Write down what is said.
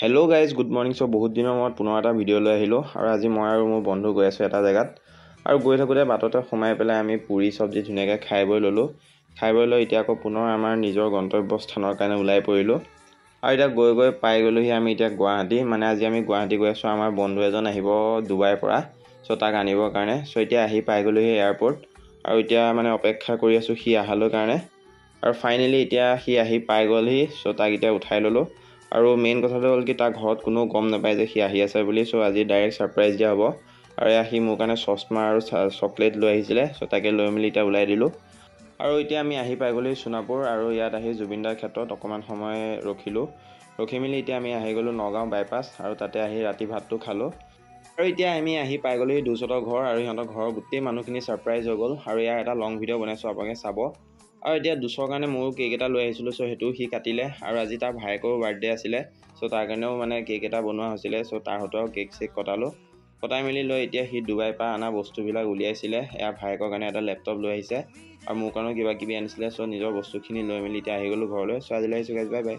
Hello' guys, good morning. So' বহুত দিনৰ মূৰত পুনৰ এটা ভিডিঅ' লৈ আহিলোঁ আৰু আজি মই আৰু মোৰ বন্ধু গৈ আছোঁ এটা জেগাত আৰু গৈ থাকোঁতে বাটতে সোমাই পেলাই আমি পুৰি চব্জি ধুনীয়াকৈ খাই বৈ ল'লোঁ। খাই বৈ লৈ এতিয়া আকৌ পুনৰ আমাৰ নিজৰ গন্তব্যস্থানৰ কাৰণে ওলাই পৰিলোঁ আৰু এতিয়া গৈ গৈ পাই গ'লোহি আমি এতিয়া গুৱাহাটী। মানে আজি আমি গুৱাহাটী গৈ আছোঁ, আমাৰ বন্ধু এজন আহিব ডুবাইৰ পৰা, চ' তাক আনিবৰ কাৰণে। চ' এতিয়া আহি পাই গ'লোহি এয়াৰপৰ্ট আৰু এতিয়া মানে অপেক্ষা কৰি আছোঁ সি অহালৈ কাৰণে। আৰু ফাইনেলি এতিয়া সি আহি পাই গ'লহি, চ' তাক এতিয়া উঠাই ল'লোঁ। আৰু মেইন কথাটো হ'ল কি, তাৰ ঘৰত কোনো গম নাপায় যে সি আহি আছে বুলি। চ' আজি ডাইৰেক্ট ছাৰপ্ৰাইজ দিয়া হ'ব। আৰু এয়া সি মোৰ কাৰণে চশমা আৰু চকলেট লৈ আহিছিলে, চ' তাকে লৈ মেলি এতিয়া ওলাই দিলোঁ। আৰু এতিয়া আমি আহি পাই গ'লো সোণাপুৰ আৰু ইয়াত আহি জুবিনদাৰ ক্ষেত্ৰত অকণমান সময় ৰখি মেলি এতিয়া আমি আহি গ'লোঁ নগাঁও বাইপাছ আৰু তাতে আহি ৰাতি ভাতটো খালোঁ। আৰু এতিয়া আমি আহি পাই গ'লো দুচতৰ ঘৰ আৰু সিহঁতৰ ঘৰৰ গোটেই মানুহখিনি ছাৰপ্ৰাইজ হৈ গ'ল। আৰু ইয়াৰ এটা লং ভিডিঅ' বনাইছোঁ, আপোনালোকে চাব। আৰু এতিয়া দুচৰ কাৰণে ময়ো কেক এটা লৈ আহিছিলোঁ, চ' সেইটোও সি কাটিলে। আৰু আজি তাৰ ভায়েকৰো বাৰ্থডে আছিলে, চ' তাৰ কাৰণেও মানে কেক এটা বনোৱা হৈছিলে, চ' তাৰ হতেও কেক চেক কটাই মেলি লৈ এতিয়া সি ডুবাইৰ পৰা অনা বস্তুবিলাক উলিয়াইছিলে। এয়া ভায়েকৰ কাৰণে এটা লেপটপ লৈ আহিছে আৰু মোৰ কাৰণেও কিবা কিবি আনিছিলে। চ' নিজৰ বস্তুখিনি লৈ মেলি এতিয়া আহি গ'লোঁ ঘৰলৈ। চ' আজিলৈ আহিছোঁ গাইজ, বাই বাই।